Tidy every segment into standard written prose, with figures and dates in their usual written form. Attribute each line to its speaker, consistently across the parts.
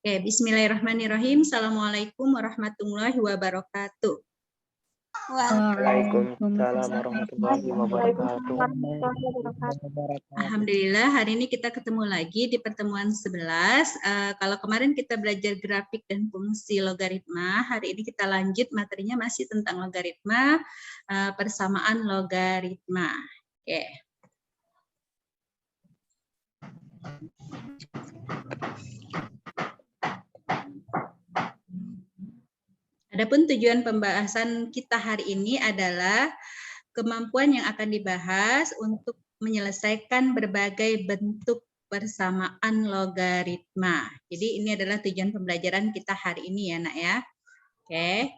Speaker 1: Oke, bismillahirrahmanirrahim. Assalamualaikum warahmatullahi wabarakatuh.
Speaker 2: Waalaikumsalam warahmatullahi wabarakatuh.
Speaker 1: Alhamdulillah, hari ini kita ketemu lagi di pertemuan 11. Kalau kemarin kita belajar grafik dan fungsi logaritma, hari ini kita lanjut materinya masih tentang logaritma, persamaan logaritma. Oke. Adapun tujuan pembahasan kita hari ini adalah kemampuan yang akan dibahas untuk menyelesaikan berbagai bentuk persamaan logaritma. Jadi ini adalah tujuan pembelajaran kita hari ini ya, Nak ya. Oke.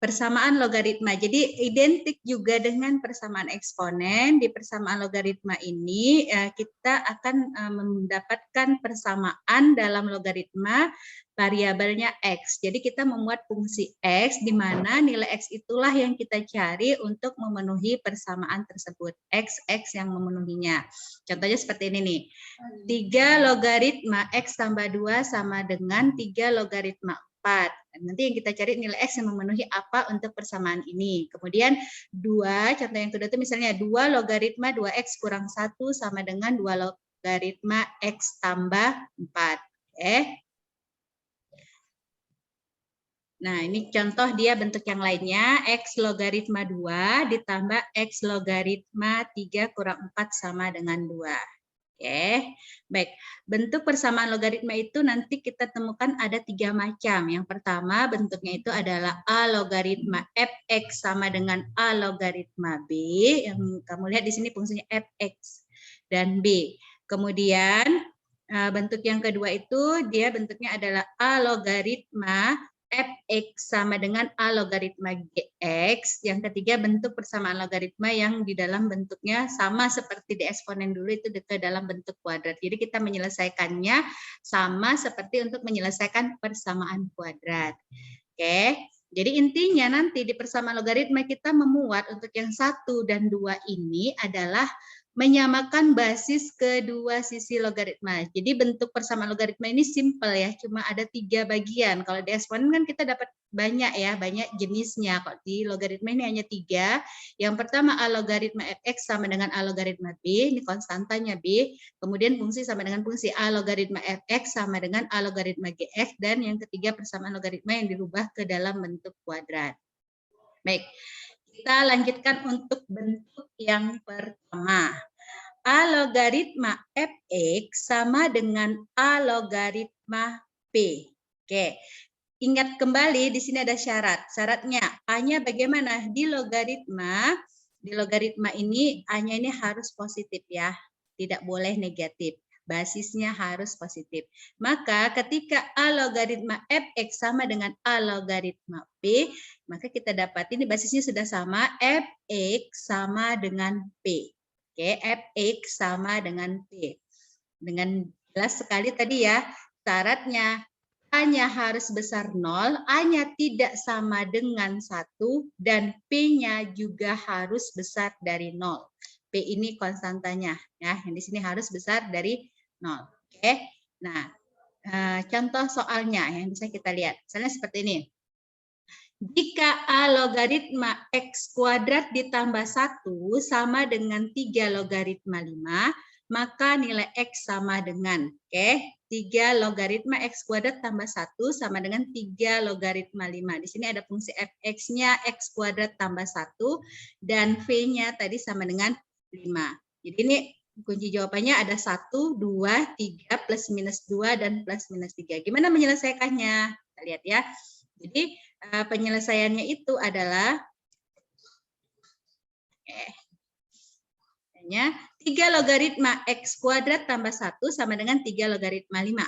Speaker 1: Persamaan logaritma. Jadi identik juga dengan persamaan eksponen. Di persamaan logaritma ini kita akan mendapatkan persamaan dalam logaritma variabelnya X. Jadi kita membuat fungsi X di mana nilai X itulah yang kita cari untuk memenuhi persamaan tersebut. X yang memenuhinya. Contohnya seperti ini nih. 3 logaritma X tambah 2 sama dengan 3 logaritma 4. Nanti yang kita cari nilai X yang memenuhi apa untuk persamaan ini. Kemudian 2, contoh yang kedua itu misalnya 2 logaritma 2X kurang 1 sama dengan 2 logaritma X tambah 4. Oke. Nah, ini contoh dia bentuk yang lainnya. X logaritma 2 ditambah X logaritma 3 kurang 4 sama dengan 2. Oke, baik. Bentuk persamaan logaritma itu nanti kita temukan ada 3 macam. Yang pertama bentuknya itu adalah A logaritma fx sama dengan A logaritma b. Yang kamu lihat di sini fungsinya fx dan b. Kemudian bentuk yang kedua itu dia bentuknya adalah A logaritma fx sama dengan A logaritma gx. Yang ketiga bentuk persamaan logaritma yang di dalam bentuknya sama seperti di eksponen dulu itu ke dalam bentuk kuadrat. Jadi kita menyelesaikannya sama seperti untuk menyelesaikan persamaan kuadrat. Oke. Jadi intinya nanti di persamaan logaritma kita memuat untuk yang 1 dan 2 ini adalah menyamakan basis kedua sisi logaritma. Jadi bentuk persamaan logaritma ini simple ya, cuma ada 3 bagian. Kalau di eksponen kan kita dapat banyak ya, banyak jenisnya. Kalau di logaritma ini hanya 3. Yang pertama A logaritma fx sama dengan A logaritma b, ini konstantanya b. Kemudian fungsi sama dengan fungsi A logaritma fx sama dengan A logaritma gx. Dan yang ketiga persamaan logaritma yang dirubah ke dalam bentuk kuadrat. Baik. Kita lanjutkan untuk bentuk yang pertama. A logaritma fx sama dengan A logaritma p. Oke. Ingat kembali di sini ada syarat. Syaratnya A-nya bagaimana? Di logaritma ini A-nya ini harus positif ya. Tidak boleh negatif. Basisnya harus positif. Maka ketika A logaritma fx sama dengan A logaritma p, maka kita dapat ini basisnya sudah sama, fx sama dengan p. Oke, fx sama dengan p. Dengan jelas sekali tadi ya, syaratnya A-nya harus besar 0, A-nya tidak sama dengan 1, dan P-nya juga harus besar dari 0. P ini konstantanya, ya, yang di sini harus besar dari 0. Oke, nah contoh soalnya yang bisa kita lihat, misalnya seperti ini. Jika A logaritma X kuadrat ditambah 1 sama dengan 3 logaritma 5, maka nilai X sama dengan, 3 logaritma X kuadrat tambah 1 sama dengan 3 logaritma 5. Di sini ada fungsi fx-nya X kuadrat tambah 1 dan V-nya tadi sama dengan 5. Jadi ini kunci jawabannya ada 1, 2, 3, plus minus 2, dan plus minus 3. Gimana menyelesaikannya? Kita lihat ya. Jadi penyelesaiannya itu adalah 3 logaritma X kuadrat tambah 1 sama dengan 3 logaritma 5.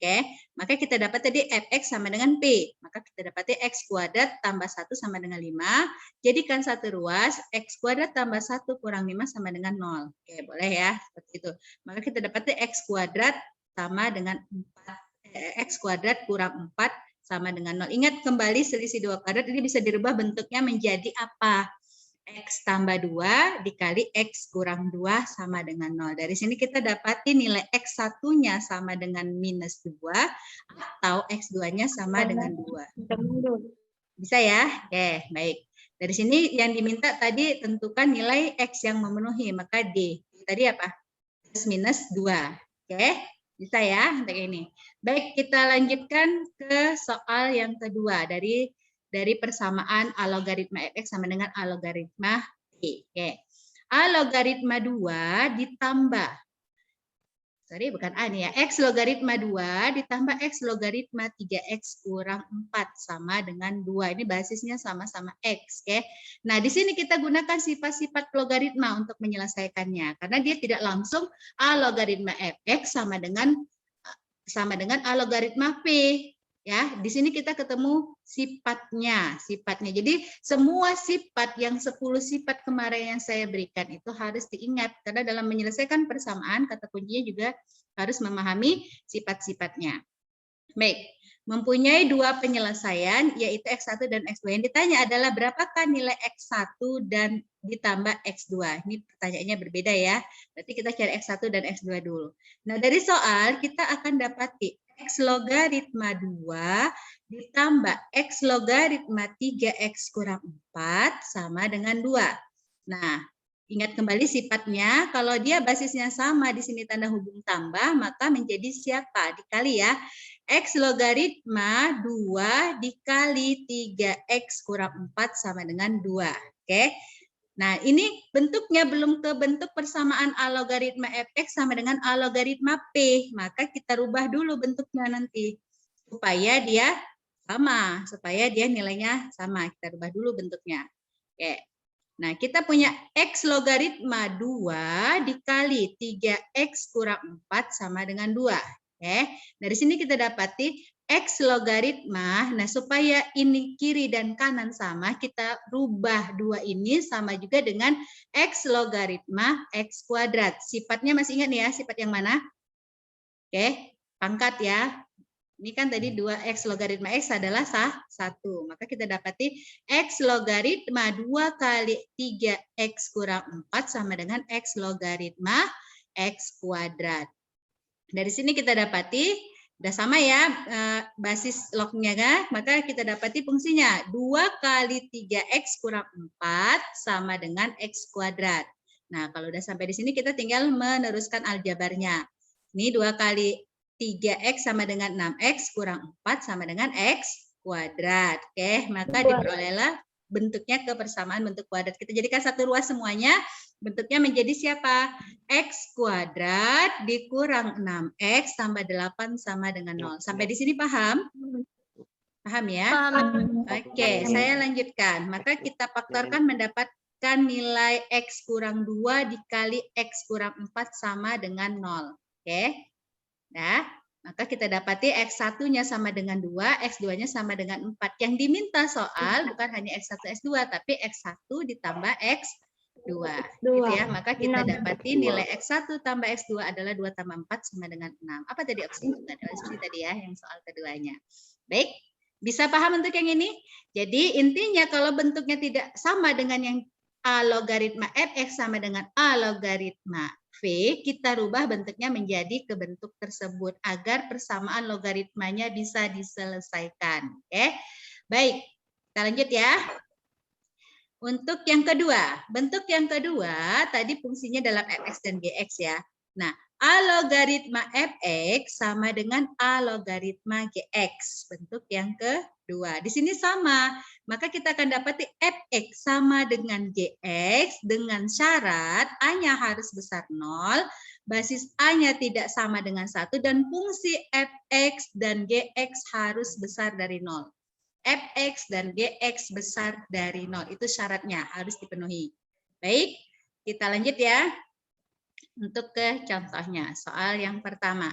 Speaker 1: Oke, maka kita dapat tadi fx sama dengan p. Maka kita dapat X kuadrat tambah 1 sama dengan 5. Jadikan satu ruas, X kuadrat tambah 1 kurang 5 sama dengan 0. Oke, boleh ya, seperti itu. Maka kita dapat X kuadrat sama dengan 4. X kuadrat kurang 4 sama dengan 0. Ingat kembali selisih 2 kuadrat ini bisa dirubah bentuknya menjadi apa? X tambah 2 dikali X kurang 2 sama dengan 0. Dari sini kita dapati nilai X satunya sama dengan minus 2 atau X 2-nya sama dengan 2. Bisa ya? Oke, baik. Dari sini yang diminta tadi tentukan nilai X yang memenuhi, maka D. Tadi apa? Plus minus 2. Oke, bisa ya untuk ini. Baik, kita lanjutkan ke soal yang kedua dari persamaan A logaritma fx sama dengan A logaritma p. Oke. A logaritma 2 ditambah, sorry bukan A nih ya, X logaritma 2 ditambah X logaritma 3X kurang 4 sama dengan 2. Ini basisnya sama-sama X. Oke. Nah, di sini kita gunakan sifat-sifat logaritma untuk menyelesaikannya. Karena dia tidak langsung A logaritma fx sama dengan A logaritma P. Ya, di sini kita ketemu sifatnya. Jadi semua sifat yang 10 sifat kemarin yang saya berikan itu harus diingat karena dalam menyelesaikan persamaan kata kuncinya juga harus memahami sifat-sifatnya. Baik, mempunyai dua penyelesaian yaitu X1 dan X2. Yang ditanya adalah berapakah nilai X1 dan ditambah X2. Ini pertanyaannya berbeda ya. Berarti kita cari X1 dan X2 dulu. Nah, dari soal kita akan dapati X logaritma 2 ditambah X logaritma 3X kurang 4 sama dengan 2. Nah, ingat kembali sifatnya, kalau dia basisnya sama, di sini tanda hubung tambah, maka menjadi siapa? Dikali ya. X logaritma 2 dikali 3X kurang 4 sama dengan 2. Oke. Nah, ini bentuknya belum ke bentuk persamaan A logaritma fx sama dengan A logaritma P. Maka kita rubah dulu bentuknya nanti. Supaya dia sama, supaya dia nilainya sama. Kita rubah dulu bentuknya. Oke. Nah, kita punya X logaritma 2 dikali 3X kurang 4 sama dengan 2. Oke. Dari sini kita dapati X logaritma, nah supaya ini kiri dan kanan sama, kita rubah 2 ini sama juga dengan X logaritma X kuadrat. Sifatnya masih ingat nih ya, sifat yang mana? Oke, pangkat ya. Ini kan tadi 2X logaritma X adalah 1. Maka kita dapati X logaritma 2 kali 3X kurang 4 sama dengan X logaritma X kuadrat. Dari sini kita dapati udah sama ya basis lognya kan, maka kita dapati fungsinya 2 kali 3X kurang 4 sama dengan X kuadrat. Nah, kalau udah sampai di sini kita tinggal meneruskan aljabarnya. Ini 2 kali 3X sama dengan 6X kurang 4 sama dengan X kuadrat. Oke, maka diperolehlah bentuknya ke persamaan bentuk kuadrat. Kita jadikan satu ruas semuanya. Bentuknya menjadi siapa? X kuadrat dikurang 6X tambah 8 sama dengan 0. Sampai di sini paham? Paham ya?
Speaker 3: Paham.
Speaker 1: Oke, saya lanjutkan. Maka kita faktorkan mendapatkan nilai X kurang 2 dikali X kurang 4 sama dengan 0. Oke. Nah, maka kita dapati X1-nya sama dengan 2, X2-nya sama dengan 4. Yang diminta soal bukan hanya X1, X2, tapi X1 ditambah X2. Gitu ya. Maka kita dapati nilai X1 tambah X2 adalah 2 tambah 4 sama dengan 6. Apa tadi opsinya? Opsi tadi ya, yang soal keduanya. Baik, bisa paham untuk yang ini? Jadi intinya kalau bentuknya tidak sama dengan yang A logaritma fx sama dengan A logaritma V, kita rubah bentuknya menjadi ke bentuk tersebut agar persamaan logaritmanya bisa diselesaikan. Oke, baik, kita lanjut ya. Untuk yang kedua, bentuk yang kedua tadi fungsinya dalam fx dan gx ya. Nah, A logaritma fx sama dengan A logaritma gx, bentuk yang kedua. Di sini sama, maka kita akan dapati fx sama dengan gx dengan syarat A-nya harus besar 0, basis A-nya tidak sama dengan 1, dan fungsi fx dan gx harus besar dari 0. Fx dan Gx besar dari 0. Itu syaratnya, harus dipenuhi. Baik, kita lanjut ya. Untuk ke contohnya, soal yang pertama.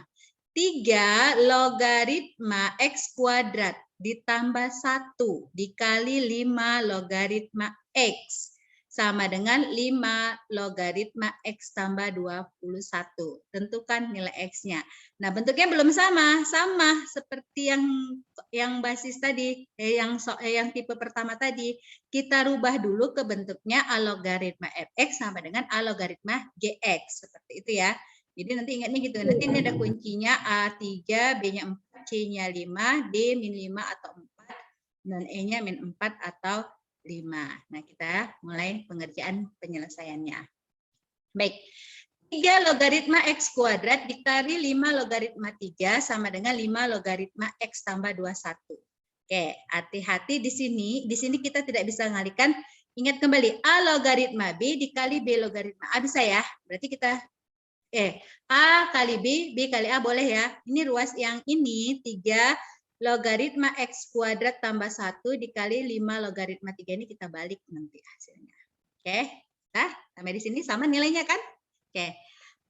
Speaker 1: 3 logaritma X kuadrat ditambah 1 dikali 5 logaritma X sama dengan 5 logaritma X tambah 21. Tentukan nilai X-nya. Nah, bentuknya belum sama. Sama seperti yang basis tadi, yang tipe pertama tadi. Kita rubah dulu ke bentuknya A logaritma Fx sama dengan A logaritma Gx. Seperti itu ya. Jadi nanti ingatnya gitu. Nanti ini ada kuncinya A3, B-nya 4, C-nya 5, D min 5 atau 4, dan E-nya min 4 atau 5. Nah, kita mulai pengerjaan penyelesaiannya. Baik, 3 logaritma X kuadrat dikali 5 logaritma 3 sama dengan 5 logaritma X tambah 21. Oke, hati-hati di sini. Di sini kita tidak bisa mengalihkan. Ingat kembali, A logaritma B dikali B logaritma A. Bisa ya? Berarti kita A kali B, B kali A boleh ya. Ini ruas yang ini 3 logaritma X kuadrat tambah 1 dikali 5 logaritma 3 ini kita balik nanti hasilnya. Oke, nah sampai di sini sama nilainya kan? Oke,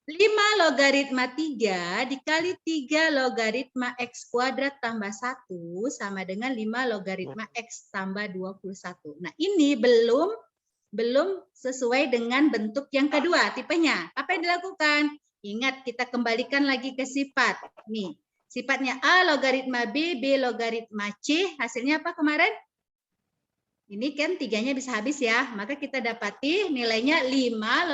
Speaker 1: 5 logaritma 3 dikali 3 logaritma X kuadrat tambah 1 sama dengan 5 logaritma X tambah 21. Nah ini belum sesuai dengan bentuk yang kedua, tipenya. Apa yang dilakukan? Ingat, kita kembalikan lagi ke sifat. Nih. Sifatnya A logaritma B, B logaritma C. Hasilnya apa kemarin? Ini kan 3-nya bisa habis ya. Maka kita dapati nilainya 5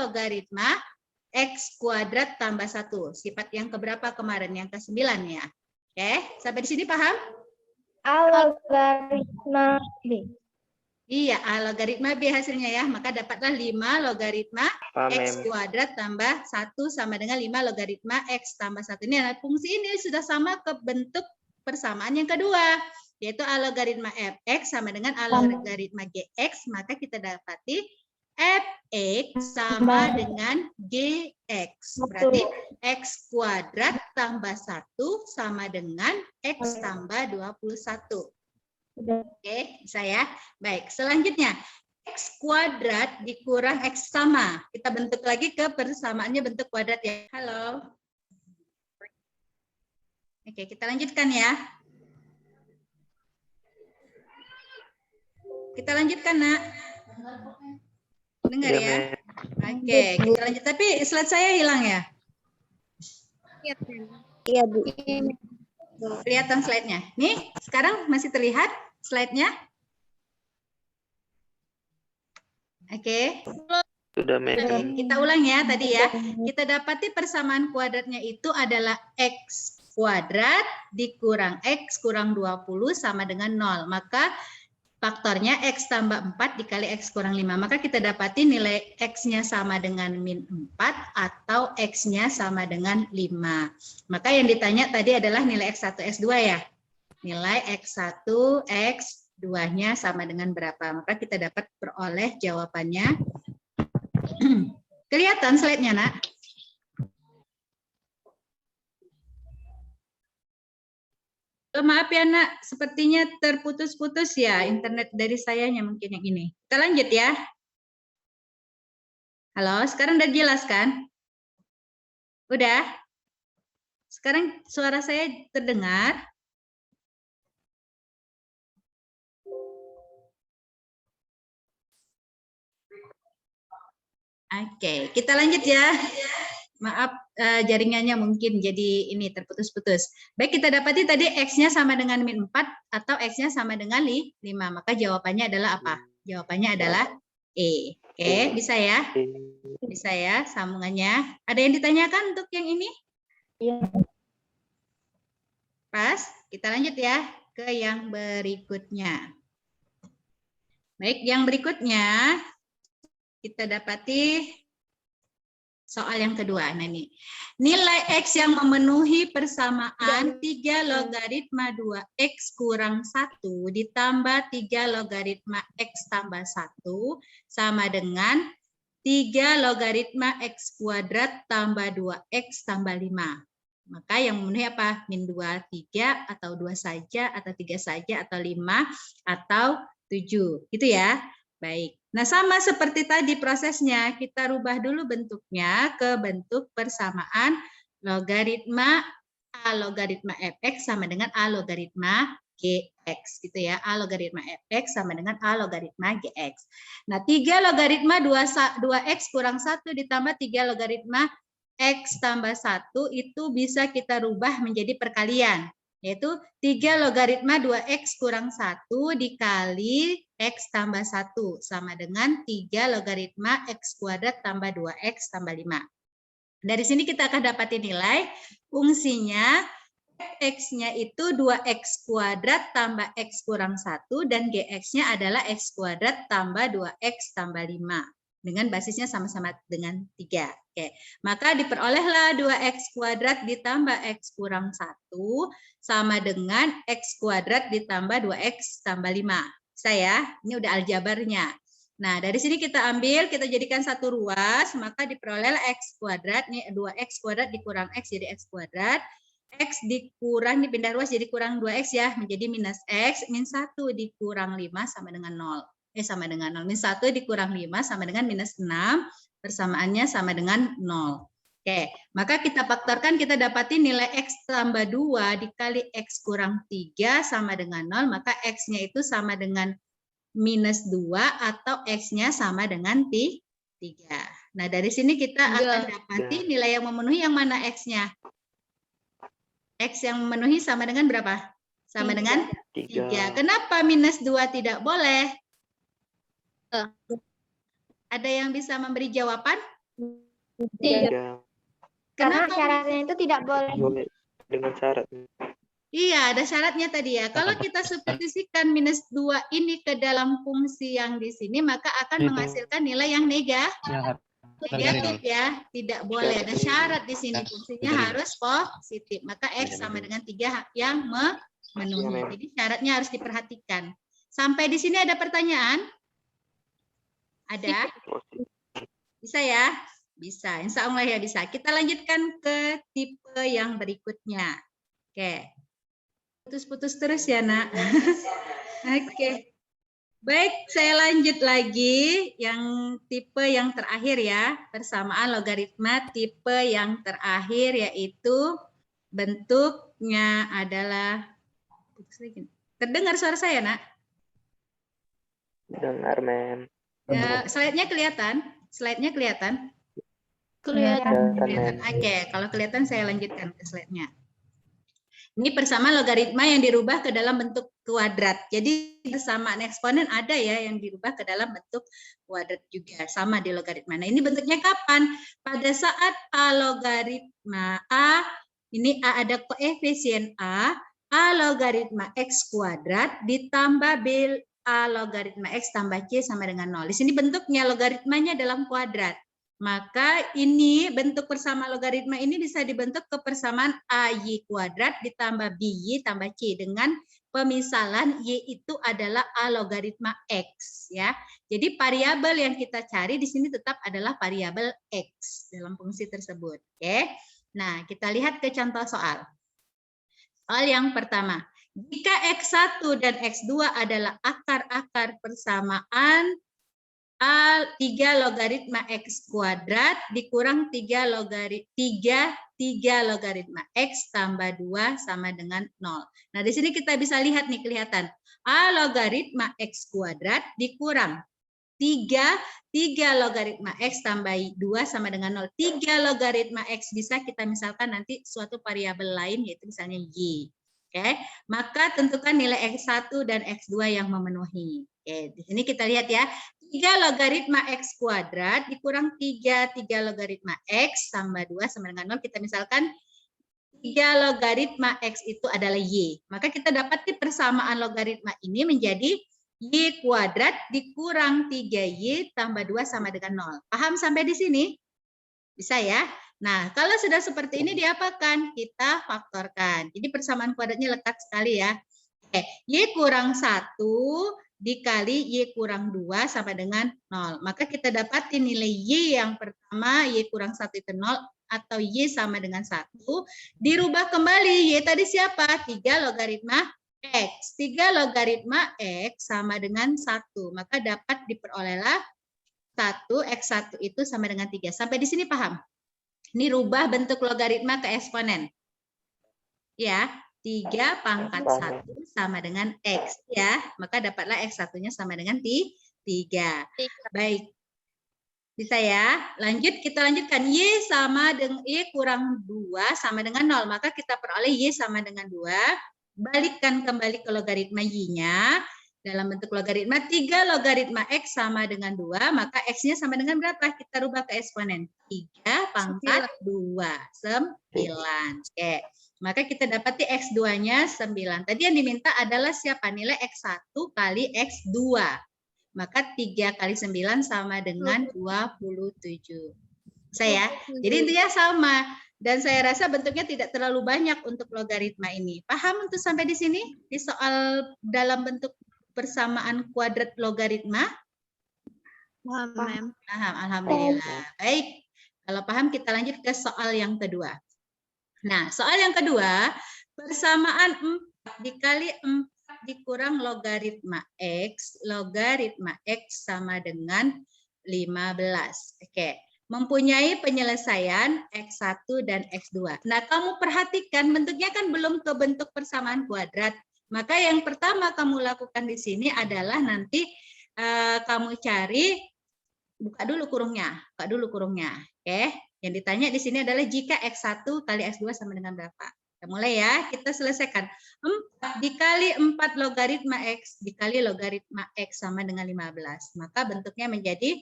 Speaker 1: logaritma X kuadrat tambah 1. Sifat yang keberapa kemarin? Yang ke-9 ya. Oke, sampai di sini paham?
Speaker 3: A logaritma B.
Speaker 1: Iya, A logaritma B hasilnya ya. Maka dapatlah 5 logaritma X kuadrat tambah 1 sama dengan 5 logaritma X tambah 1. Ini fungsi ini sudah sama ke bentuk persamaan yang kedua. Yaitu A logaritma Fx sama dengan A logaritma Gx. Maka kita dapati Fx sama dengan Gx. Berarti X kuadrat tambah 1 sama dengan X tambah 21. Oke, bisa ya. Baik, selanjutnya X kuadrat dikurang X sama. Kita bentuk lagi ke persamaannya bentuk kuadrat ya. Halo. Oke, kita lanjutkan ya. Kita lanjutkan, Nak. Dengar ya. Oke, kita lanjut. Tapi slide saya hilang ya?
Speaker 3: Iya, Bu.
Speaker 1: Kelihatan slide-nya. Nih, sekarang masih terlihat slide-nya? Oke.
Speaker 2: Sudah, Mem.
Speaker 1: Kita ulang ya tadi ya. Kita dapati persamaan kuadratnya itu adalah X kuadrat dikurang X kurang 20 sama dengan 0. Maka faktornya X tambah 4 dikali X kurang 5. Maka kita dapati nilai X-nya sama dengan min 4 atau X-nya sama dengan 5. Maka yang ditanya tadi adalah nilai X1, X2 ya. Nilai X1, X2-nya sama dengan berapa. Maka kita dapat peroleh jawabannya. Kelihatan slide-nya, Nak? Maaf ya, Nak. Sepertinya terputus-putus ya internet dari sayanya mungkin yang ini. Kita lanjut ya. Halo, sekarang udah jelas kan? Udah? Sekarang suara saya terdengar? Oke, kita lanjut ya. Maaf, jaringannya mungkin jadi ini terputus-putus. Baik, kita dapati tadi X-nya sama dengan min 4 atau X-nya sama dengan 5. Maka jawabannya adalah apa? Jawabannya adalah E. Oke, bisa ya? Bisa ya sambungannya. Ada yang ditanyakan untuk yang ini?
Speaker 3: Iya.
Speaker 1: Pas, kita lanjut ya ke yang berikutnya. Baik, yang berikutnya kita dapati soal yang kedua. Nah ini, nilai X yang memenuhi persamaan 3 logaritma 2X kurang 1 ditambah 3 logaritma X tambah 1 sama dengan 3 logaritma X kuadrat tambah 2X tambah 5. Maka yang memenuhi apa? Min 2, 3, atau 2 saja, atau 3 saja, atau 5, atau 7. Gitu ya. Baik. Nah, sama seperti tadi prosesnya, kita rubah dulu bentuknya ke bentuk persamaan logaritma A logaritma Fx sama dengan A logaritma GX gitu ya. A logaritma Fx sama dengan A logaritma GX. Nah, 3 logaritma 2x kurang 1 ditambah 3 logaritma X tambah 1 itu bisa kita rubah menjadi perkalian. Yaitu 3 logaritma 2x kurang 1 dikali X tambah 1 sama dengan 3 logaritma X kuadrat tambah 2x tambah 5. Dari sini kita akan dapatin nilai fungsinya X-nya itu 2x kuadrat tambah X kurang 1 dan GX-nya adalah X kuadrat tambah 2x tambah 5. Dengan basisnya sama-sama dengan 3. Oke. Maka diperolehlah 2x kuadrat ditambah X kurang 1 sama dengan X kuadrat ditambah 2x tambah 5. Bisa ya? Ini udah aljabarnya. Nah, dari sini kita ambil, kita jadikan satu ruas, maka diperolehlah X kuadrat. Ini 2x kuadrat dikurang X jadi X kuadrat. X dikurang, dipindah ruas jadi kurang 2x ya, menjadi minus X. Min 1 dikurang 5 sama dengan 0. Sama dengan 0. Min 1 dikurang 5 sama dengan minus 6. Persamaannya sama dengan 0. Oke, maka kita faktorkan, kita dapatin nilai X tambah 2 dikali X kurang 3 sama dengan 0. Maka X-nya itu sama dengan minus 2 atau X-nya sama dengan 3. Nah, dari sini kita akan dapati nilai yang memenuhi yang mana X-nya. X yang memenuhi sama dengan berapa? Sama dengan 3. Kenapa minus 2 tidak boleh? Ada yang bisa memberi jawaban?
Speaker 2: Tidak.
Speaker 3: Karena
Speaker 1: Kenapa?
Speaker 3: syaratnya itu tidak boleh.
Speaker 2: Boleh dengan syarat.
Speaker 1: Iya, ada syaratnya tadi ya. Kalau kita substitusikan minus 2 ini ke dalam fungsi yang di sini, maka akan menghasilkan nilai yang negatif ya. Tidak boleh, ada syarat di sini. Fungsinya harus positif. Maka X sama dengan 3 yang memenuhi. Jadi syaratnya harus diperhatikan. Sampai di sini ada pertanyaan? Ada? Bisa ya? Bisa, insya Allah ya bisa. Kita lanjutkan ke tipe yang berikutnya. Oke. Putus-putus terus ya, Nak. Oke. Baik, saya lanjut lagi yang tipe yang terakhir ya. Persamaan logaritma tipe yang terakhir yaitu bentuknya adalah, terdengar suara saya, Nak?
Speaker 2: Dengar, men.
Speaker 1: Ya, slide-nya kelihatan? Slide-nya kelihatan?
Speaker 3: Kelihatan.
Speaker 1: Kelihatan. Oke, kalau kelihatan saya lanjutkan ke slide-nya. Ini persamaan logaritma yang dirubah ke dalam bentuk kuadrat. Jadi persamaan eksponen ada ya yang dirubah ke dalam bentuk kuadrat juga. Sama di logaritma. Nah, ini bentuknya kapan? Pada saat A logaritma A, ini A ada koefisien A logaritma X kuadrat ditambah B A logaritma X tambah C sama dengan 0. Di sini bentuknya logaritmanya dalam kuadrat. Maka ini bentuk persamaan logaritma ini bisa dibentuk ke persamaan AY kuadrat ditambah BY tambah C dengan pemisalan Y itu adalah A logaritma X ya. Jadi variabel yang kita cari di sini tetap adalah variabel X dalam fungsi tersebut. Oke. Nah, kita lihat ke contoh soal. Soal yang pertama. Jika X1 dan X2 adalah akar-akar persamaan 3 logaritma X kuadrat dikurang 3 logaritma X tambah 2 sama dengan 0. Nah, di sini kita bisa lihat nih, kelihatan. A logaritma X kuadrat dikurang 3 logaritma X tambah 2 sama dengan 0. 3 logaritma X bisa kita misalkan nanti suatu variabel lain, yaitu misalnya Y. Oke, maka tentukan nilai X1 dan X2 yang memenuhi. Oke, di sini kita lihat ya. 3 logaritma X kuadrat dikurang 3 logaritma X tambah 2 sama dengan 0. Kita misalkan 3 logaritma X itu adalah Y. Maka kita dapat persamaan logaritma ini menjadi Y kuadrat dikurang 3Y tambah 2 sama dengan 0. Paham sampai di sini? Bisa ya? Nah, kalau sudah seperti ini diapakan? Kita faktorkan. Jadi persamaan kuadratnya lekat sekali ya. Oke, Y kurang 1 dikali Y kurang 2 sama dengan 0. Maka kita dapatin nilai Y yang pertama, Y kurang 1 itu 0, atau Y sama dengan 1. Dirubah kembali, Y tadi siapa? 3 logaritma X. 3 logaritma X sama dengan 1. Maka dapat diperolehlah 1, X1 itu sama dengan 3. Sampai di sini paham? Ini rubah bentuk logaritma ke eksponen. Ya, 3 pangkat
Speaker 2: Paham.
Speaker 1: 1 sama dengan X ya. Maka dapatlah X1-nya sama dengan 3. Baik. Bisa ya? Lanjut, kita lanjutkan. Y sama dengan Y kurang 2 sama dengan 0. Maka kita peroleh Y sama dengan 2. Balikkan kembali ke logaritma Y-nya. Dalam bentuk logaritma 3 logaritma X sama dengan 2. Maka X-nya sama dengan berapa? Kita rubah ke eksponen. 3 pangkat 2. 9. Oke. Maka kita dapati X2-nya 9. Tadi yang diminta adalah siapa? Nilai X1 kali X2. Maka 3 kali 9 sama dengan 27. Saya. Jadi intinya sama. Dan saya rasa bentuknya tidak terlalu banyak untuk logaritma ini. Paham untuk sampai di sini? Di soal dalam bentuk persamaan kuadrat logaritma?
Speaker 3: Paham.
Speaker 1: Paham, alhamdulillah. Baik. Kalau paham kita lanjut ke soal yang kedua. Nah, soal yang kedua, persamaan 4 dikali 4 dikurang logaritma X sama dengan 15. Oke, mempunyai penyelesaian X1 dan X2. Nah, kamu perhatikan bentuknya kan belum ke bentuk persamaan kuadrat. Maka yang pertama kamu lakukan di sini adalah nanti kamu cari, buka dulu kurungnya. Oke, yang ditanya di sini adalah jika X1 kali X2 sama dengan berapa? Kita mulai ya, kita selesaikan. 4 dikali 4 logaritma X dikali logaritma X sama dengan 15. Maka bentuknya menjadi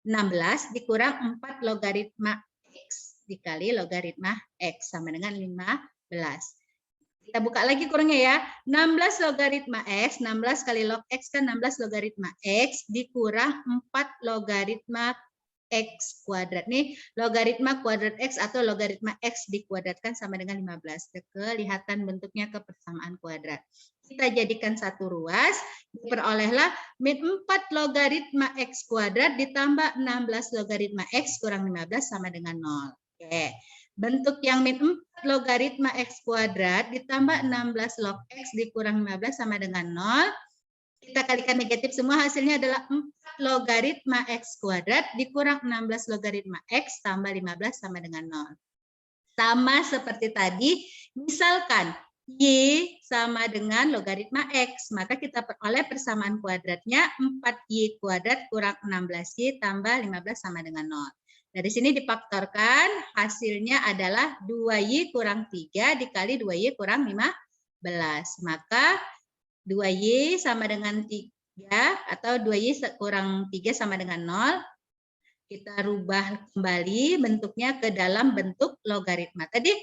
Speaker 1: 16 dikurang 4 logaritma X dikali logaritma X sama dengan 15. Kita buka lagi kurangnya ya. 16 logaritma X, 16 kali log X kan 16 logaritma X dikurang 4 logaritma X kuadrat. Nih logaritma kuadrat X atau logaritma X dikuadratkan sama dengan 15. Kelihatan bentuknya kepersamaan kuadrat. Kita jadikan satu ruas, diperolehlah min 4 logaritma X kuadrat ditambah 16 logaritma X kurang 15 sama dengan 0. Oke. Bentuk yang min 4 logaritma X kuadrat ditambah 16 log X dikurang 15 sama dengan 0. Kita kalikan negatif semua, hasilnya adalah 4 logaritma X kuadrat dikurang 16 logaritma X tambah 15 sama dengan 0. Sama seperti tadi, misalkan Y sama dengan logaritma X, maka kita peroleh persamaan kuadratnya 4Y kuadrat kurang 16Y tambah 15 sama dengan 0. Dari sini difaktorkan, hasilnya adalah 2Y kurang 3 dikali 2Y kurang 15. Maka 2Y sama dengan 3 atau 2Y kurang 3 sama dengan 0. Kita rubah kembali bentuknya ke dalam bentuk logaritma. Tadi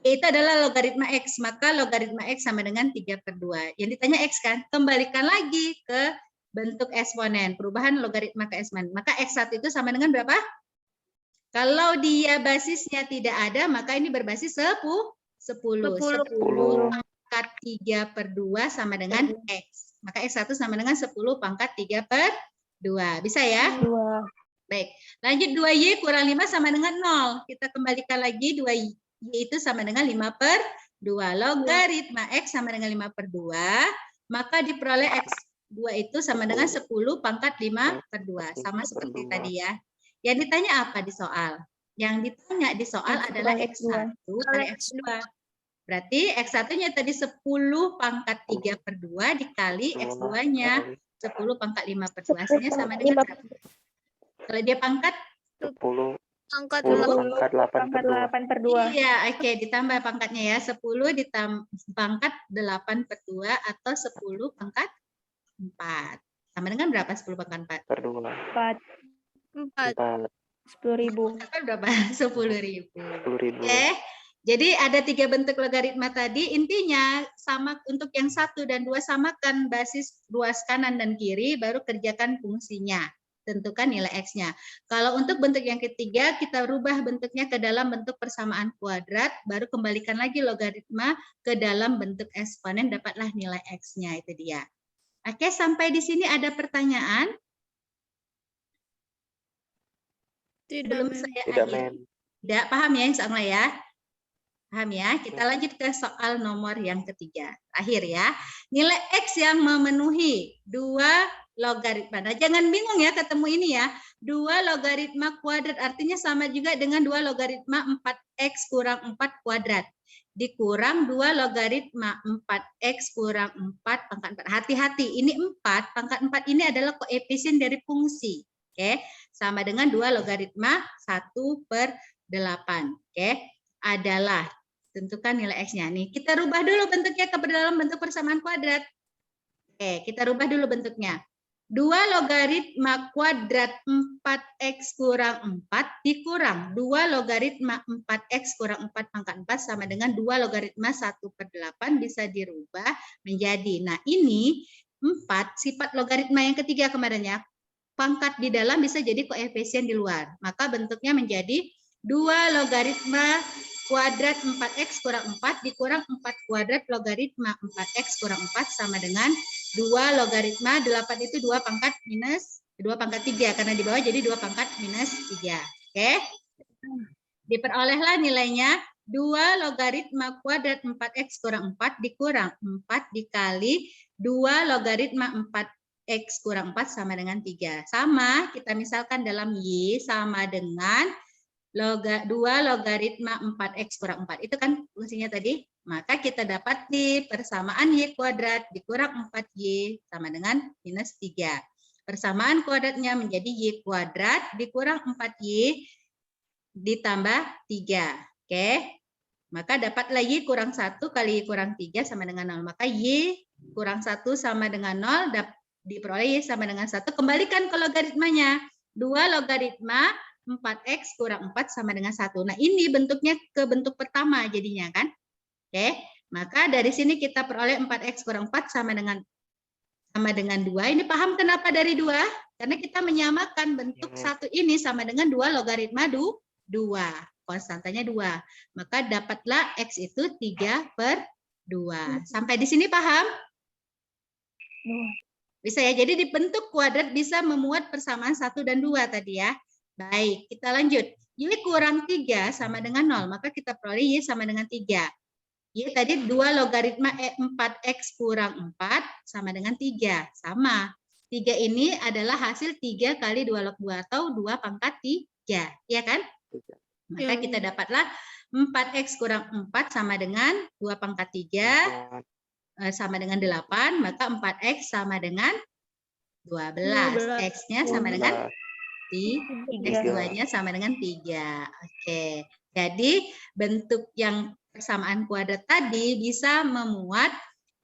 Speaker 1: itu adalah logaritma X, maka logaritma X sama dengan 3/2. Yang ditanya X kan, kembalikan lagi ke bentuk eksponen. Perubahan logaritma ke eksponen. Maka X1 itu sama dengan berapa? Kalau dia basisnya tidak ada, maka ini berbasis 10. 10 pangkat 3/2 sama dengan X. Maka X1 sama dengan 10 pangkat 3/2. Bisa ya?
Speaker 3: 2.
Speaker 1: Baik. Lanjut 2Y kurang 5 sama dengan 0. Kita kembalikan lagi 2Y itu sama dengan 5/2. Logaritma X sama dengan 5/2. Maka diperoleh X2 itu sama dengan 10 pangkat 5/2. Sama seperti tadi ya. Yang ditanya apa di soal? Yang ditanya di soal adalah X1 kali X2. Berarti X1-nya tadi 10 pangkat 3/2 dikali X2-nya 10 pangkat 5/2. Hasilnya sama dengan berapa? Kalau dia pangkat
Speaker 2: 10
Speaker 3: Pangkat
Speaker 2: 8/2.
Speaker 1: Iya, oke, ditambah pangkatnya ya. 10 ditambah pangkat 8/2 atau 10 pangkat 4. Sama dengan berapa 10 pangkat 4?
Speaker 3: 4. 10.000.
Speaker 1: Berapa? 10.000.
Speaker 2: 10.000.
Speaker 1: Oke. Jadi ada 3 bentuk logaritma tadi. Intinya sama untuk yang 1 dan 2 samakan basis ruas kanan dan kiri, baru kerjakan fungsinya. Tentukan nilai X-nya. Kalau untuk bentuk yang ketiga, kita rubah bentuknya ke dalam bentuk persamaan kuadrat, baru kembalikan lagi logaritma ke dalam bentuk eksponen, dapatlah nilai X-nya, itu dia. Oke, sampai di sini ada pertanyaan? Belum saya akhiri. Tidak, paham ya insya Allah ya? Paham ya? Kita lanjut ke soal nomor yang ketiga. Terakhir ya. Nilai X yang memenuhi 2 logaritma. Nah, jangan bingung ya ketemu ini ya. 2 logaritma kuadrat artinya sama juga dengan 2 logaritma 4X kurang 4 kuadrat. dikurang 2 logaritma 4x kurang 4 pangkat 4. Hati-hati, ini 4, pangkat 4 ini adalah koefisien dari fungsi. Oke, sama dengan 2 logaritma 1/8. Oke, adalah, tentukan nilai X-nya. Nih, kita rubah dulu bentuknya ke dalam bentuk persamaan kuadrat. Oke, kita rubah dulu bentuknya. 2 logaritma kuadrat 4x kurang 4 dikurang 2 logaritma 4x kurang 4 pangkat 4 sama dengan 2 logaritma 1/8 bisa dirubah menjadi. Nah, ini 4 sifat logaritma yang ketiga kemarin ya. Pangkat di dalam bisa jadi koefisien di luar. Maka bentuknya menjadi 2 logaritma kuadrat 4x kurang 4 dikurang 4 kuadrat logaritma 4x kurang 4 sama dengan 2 logaritma 8 itu 2 pangkat minus 2 pangkat 3 karena di bawah jadi 2 pangkat minus 3. Oke. Diperolehlah nilainya 2 logaritma kuadrat 4x kurang 4 dikurang 4 dikali 2 logaritma 4x kurang 4 sama dengan 3. Sama, kita misalkan dalam Y sama dengan 2 logaritma 4x kurang 4. Itu kan fungsinya tadi. Maka kita dapat di persamaan Y kuadrat dikurang 4Y sama dengan minus 3. Persamaan kuadratnya menjadi Y kuadrat dikurang 4Y ditambah 3. Oke. Maka dapatlah Y kurang 1 kali Y kurang 3 sama dengan 0. Maka Y kurang 1 sama dengan 0 diperoleh Y sama dengan 1. Kembalikan ke logaritmanya. 2 logaritma 4x kurang 4 sama dengan 1. Nah, ini bentuknya ke bentuk pertama jadinya kan. Oke, maka dari sini kita peroleh 4x kurang 4 sama dengan 2. Ini paham kenapa dari 2? Karena kita menyamakan bentuk satu ini sama dengan 2 logaritma 2. Konstantanya 2. Maka dapatlah X itu 3/2. Sampai di sini paham? Bisa ya, jadi di bentuk kuadrat bisa memuat persamaan 1 dan 2 tadi ya. Baik, kita lanjut. Y kurang 3 sama dengan 0, maka kita peroleh Y sama dengan 3. Y tadi 2 logaritma 4x kurang 4 sama dengan 3. Sama. 3 ini adalah hasil 3 kali 2 log 2 atau 2 pangkat 3. Iya kan? Maka kita dapatlah 4x kurang 4 sama dengan 2 pangkat 3 sama dengan 8. Maka 4x sama dengan 12. X-nya sama dengan 3. X2-nya sama dengan 3. Oke. Jadi bentuk yang persamaan kuadrat tadi bisa memuat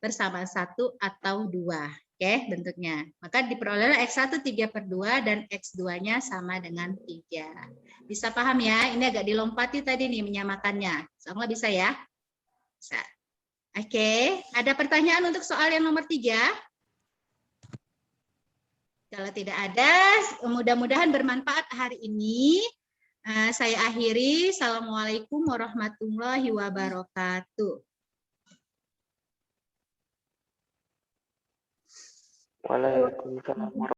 Speaker 1: persamaan 1 atau 2. Oke, bentuknya. Maka diperolehlah X1 3/2 dan X2-nya sama dengan 3. Bisa paham ya? Ini agak dilompati tadi nih menyamakannya. Soalnya bisa ya? Bisa. Oke, ada pertanyaan untuk soal yang nomor 3? Kalau tidak ada, mudah-mudahan bermanfaat hari ini. Saya akhiri. Assalamualaikum warahmatullahi wabarakatuh.
Speaker 2: Waalaikumsalam.